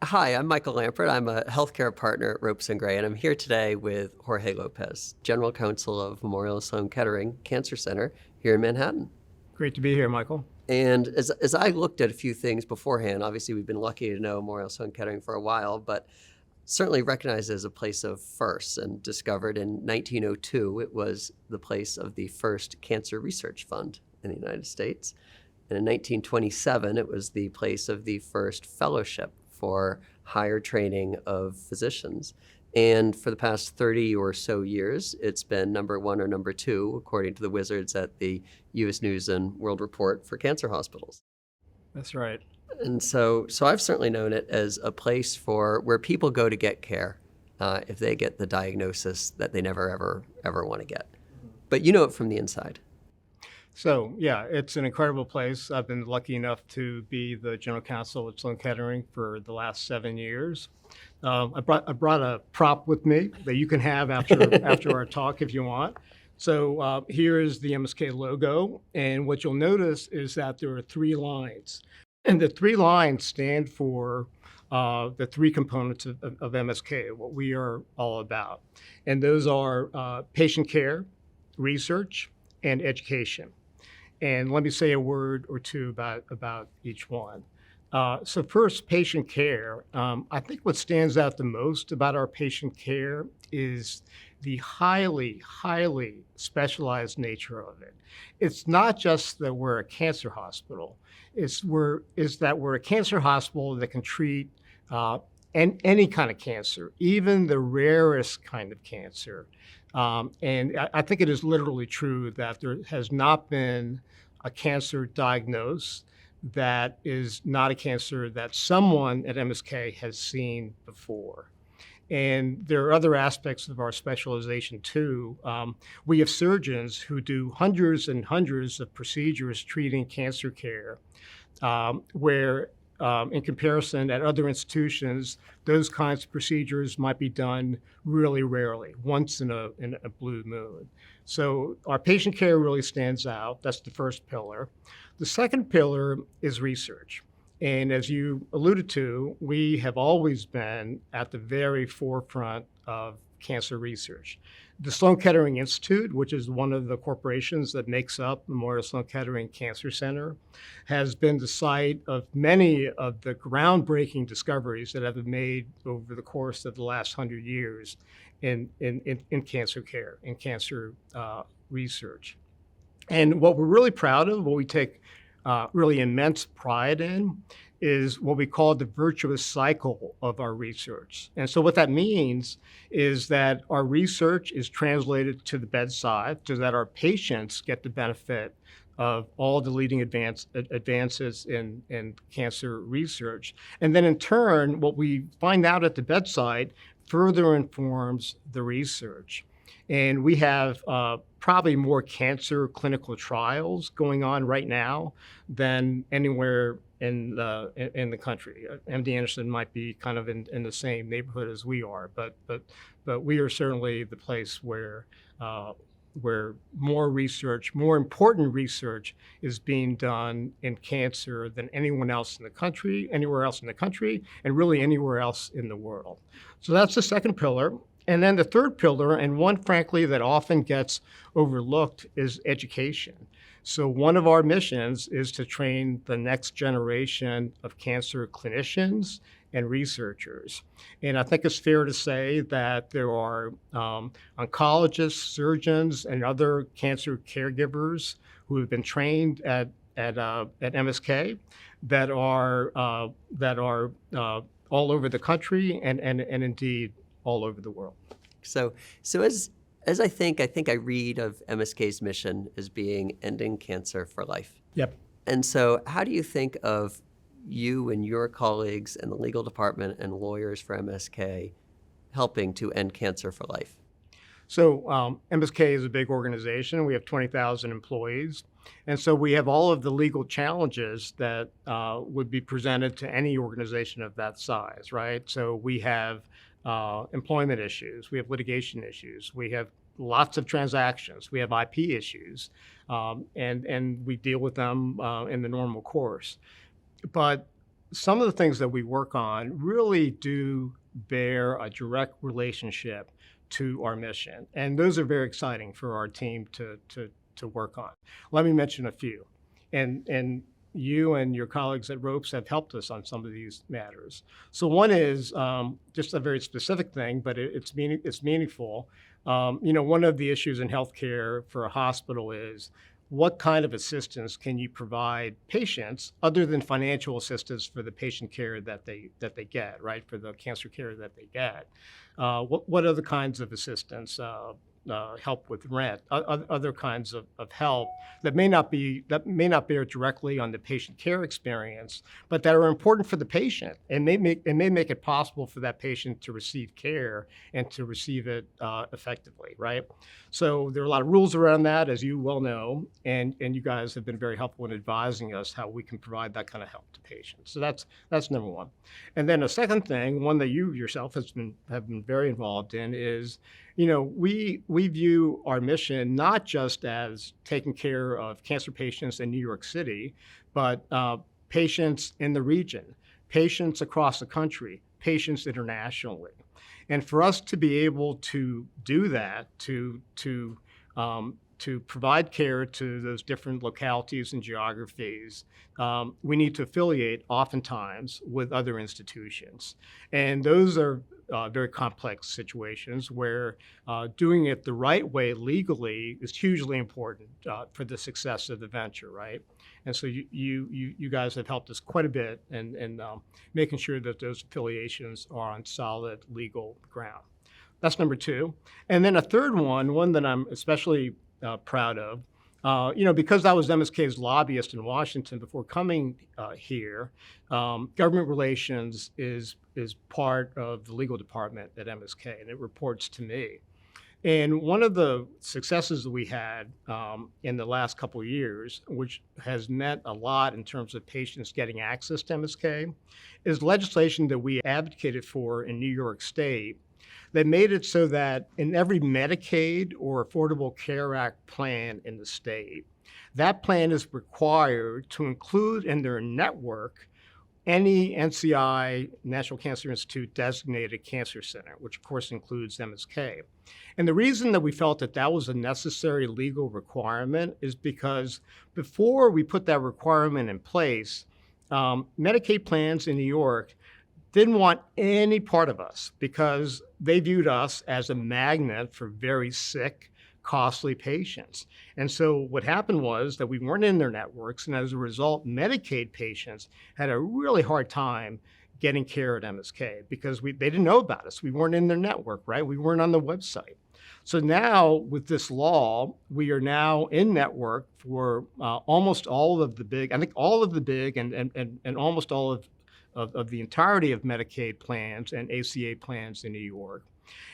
Hi, I'm Michael Lampert. I'm a healthcare partner at Ropes& Gray, and I'm here today with Jorge Lopez, General Counsel of Memorial Sloan Kettering Cancer Center here in Manhattan. Great to be here, Michael. And as I looked at a few things beforehand, obviously we've been lucky to know Memorial Sloan Kettering for a while, but certainly recognized as a place of firsts, and discovered in 1902 it was the place of the first cancer research fund in the United States. And in 1927, it was the place of the first fellowship for higher training of physicians. And for the past 30 or so years, it's been number one or number two, according to the wizards at the U.S. News and World Report, for cancer hospitals. That's right. And so I've certainly known it as a place for where people go to get care if they get the diagnosis that they never, ever want to get. But you know it from the inside. So, yeah, it's an incredible place. I've been lucky enough to be the general counsel at Sloan Kettering for the last 7 years. I brought a prop with me that you can have after our talk if you want. So here is the MSK logo, and what you'll notice is that there are 3 lines. And the 3 lines stand for the 3 components of MSK, what we are all about. And those are patient care, research, and education. And let me say a word or two about each one. So first, patient care. I think what stands out the most about our patient care is the highly, highly specialized nature of it. It's not just that we're a cancer hospital. It's that we're a cancer hospital that can treat any kind of cancer, even the rarest kind of cancer. And I think it is literally true that there has not been a cancer diagnosed that is not a cancer that someone at MSK has seen before. And there are other aspects of our specialization too. We have surgeons who do hundreds and hundreds of procedures treating cancer care, where in comparison at other institutions, those kinds of procedures might be done really rarely, once in a blue moon. So our patient care really stands out. That's the first pillar. The second pillar is research. And as you alluded to, we have always been at the very forefront of cancer research. The Sloan Kettering Institute, which is one of the corporations that makes up Memorial Sloan Kettering Cancer Center, has been the site of many of the groundbreaking discoveries that have been made over the course of the last 100 years in cancer care, in cancer research. And what we're really proud of, what we take really immense pride in, is what we call the virtuous cycle of our research. And so what that means is that our research is translated to the bedside so that our patients get the benefit of all the leading advances in cancer research. And then in turn, what we find out at the bedside further informs the research. And we have probably more cancer clinical trials going on right now than anywhere in the country. MD Anderson might be kind of in the same neighborhood as we are, but we are certainly the place where more research, more important research, is being done in cancer than anywhere else in the country, and really anywhere else in the world. So that's the second pillar. And then the third pillar, and one frankly that often gets overlooked, is education. So one of our missions is to train the next generation of cancer clinicians and researchers. And I think it's fair to say that there are oncologists, surgeons, and other cancer caregivers who have been trained at MSK that are all over the country and indeed all over the world. So as I think I read of MSK's mission as being ending cancer for life. Yep. And so how do you think of you and your colleagues and the legal department and lawyers for MSK helping to end cancer for life? So MSK is a big organization. We have 20,000 employees. And so we have all of the legal challenges that would be presented to any organization of that size, right? So we have employment issues, we have litigation issues, we have lots of transactions, we have IP issues, and we deal with them in the normal course. But some of the things that we work on really do bear a direct relationship to our mission. And those are very exciting for our team to work on. Let me mention a few. And you and your colleagues at Ropes have helped us on some of these matters. So one is just a very specific thing, but it's meaningful. One of the issues in healthcare for a hospital is what kind of assistance can you provide patients other than financial assistance for the patient care that they get, right? For the cancer care that they get. What other kinds of assistance? Help with rent, other kinds of help that may not bear directly on the patient care experience, but that are important for the patient and may make it possible for that patient to receive care and to receive it effectively, right? So there are a lot of rules around that, as you well know, and you guys have been very helpful in advising us how we can provide that kind of help to patients. So that's number one. And then a second thing, one that you yourself have been very involved in, is we view our mission not just as taking care of cancer patients in New York City, but patients in the region, patients across the country, patients internationally. And for us to be able to do that, to provide care to those different localities and geographies, we need to affiliate oftentimes with other institutions. And those are very complex situations where doing it the right way legally is hugely important for the success of the venture, right? And so you guys have helped us quite a bit in making sure that those affiliations are on solid legal ground. That's number two. And then a third one that I'm especially proud of. Because I was MSK's lobbyist in Washington before coming here, government relations is part of the legal department at MSK, and it reports to me. And one of the successes that we had in the last couple of years, which has meant a lot in terms of patients getting access to MSK, is legislation that we advocated for in New York State that made it so that in every Medicaid or Affordable Care Act plan in the state, that plan is required to include in their network any NCI, National Cancer Institute designated cancer center, which of course includes MSK. And the reason that we felt that that was a necessary legal requirement is because before we put that requirement in place, Medicaid plans in New York didn't want any part of us because they viewed us as a magnet for very sick, costly patients. And so what happened was that we weren't in their networks, and as a result, Medicaid patients had a really hard time getting care at MSK because they didn't know about us. We weren't in their network, right? We weren't on the website. So now with this law, we are now in network for almost all of the big, I think all of the big and almost all of the entirety of Medicaid plans and ACA plans in New York.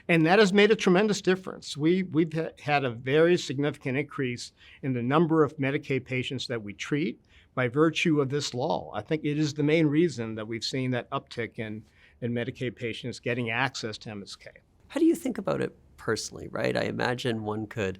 And that has made a tremendous difference. We've had a very significant increase in the number of Medicaid patients that we treat by virtue of this law. I think it is the main reason that we've seen that uptick in Medicaid patients getting access to MSK. How do you think about it personally, right? I imagine one could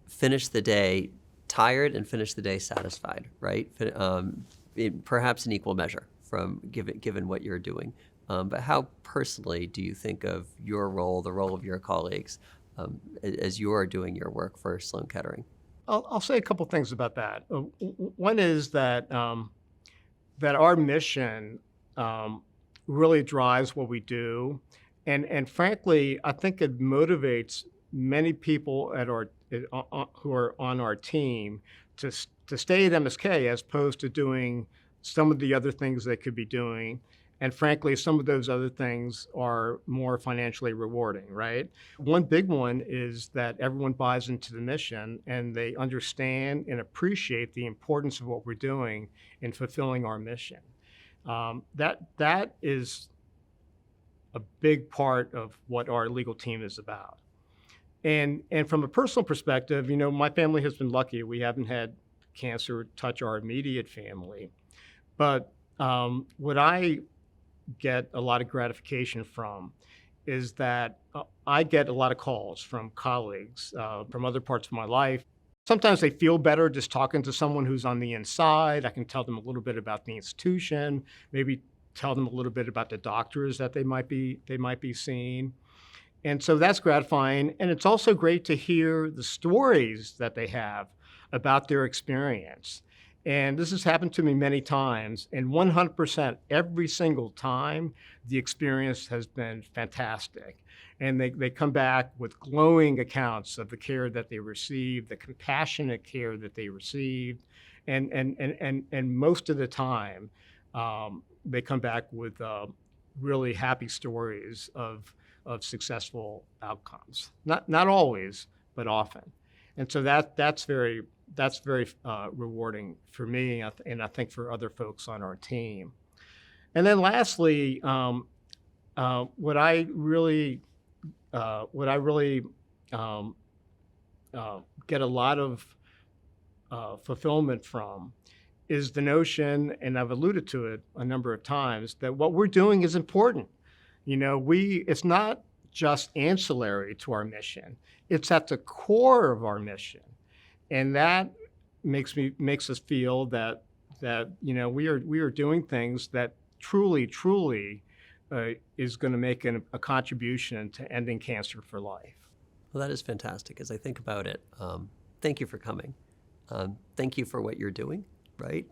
finish the day tired and finish the day satisfied, right? Perhaps in equal measure from given what you're doing. But how personally do you think of your role, the role of your colleagues, as you are doing your work for Sloan Kettering? I'll say a couple things about that. One is that that our mission really drives what we do, and frankly, I think it motivates many people who are on our team to stay at MSK as opposed to doing some of the other things they could be doing. And frankly, some of those other things are more financially rewarding, right? One big one is that everyone buys into the mission and they understand and appreciate the importance of what we're doing in fulfilling our mission. That is a big part of what our legal team is about. And from a personal perspective, my family has been lucky. We haven't had cancer touch our immediate family. But what I get a lot of gratification from is that I get a lot of calls from colleagues from other parts of my life Sometimes they feel better just talking to someone who's on the inside. I can tell them a little bit about the institution, maybe tell them a little bit about the doctors that they might be seeing. And so that's gratifying. And it's also great to hear the stories that they have about their experience. And this has happened to me many times. And 100%, every single time, the experience has been fantastic. And they come back with glowing accounts of the care that they received, the compassionate care that they received. And most of the time, they come back with really happy stories of successful outcomes. Not always, but often. And so that's very rewarding for me, and I think for other folks on our team. And then lastly, what I really get a lot of fulfillment from is the notion, and I've alluded to it a number of times, that what we're doing is important. It's not just ancillary to our mission. It's at the core of our mission. And that makes us feel that we are doing things that truly is going to make a contribution to ending cancer for life. Well, that is fantastic. As I think about it, thank you for coming. Thank you for what you're doing, right?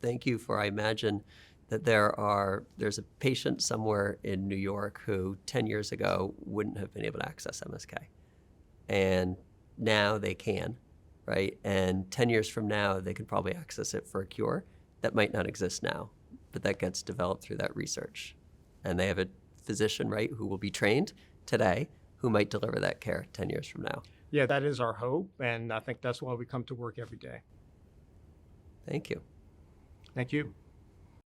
Thank you for, I imagine that there's a patient somewhere in New York who 10 years ago wouldn't have been able to access MSK. And now they can, right? And 10 years from now, they could probably access it for a cure that might not exist now, but that gets developed through that research. And they have a physician, right, who will be trained today, who might deliver that care 10 years from now. Yeah, that is our hope, and I think that's why we come to work every day. Thank you. Thank you.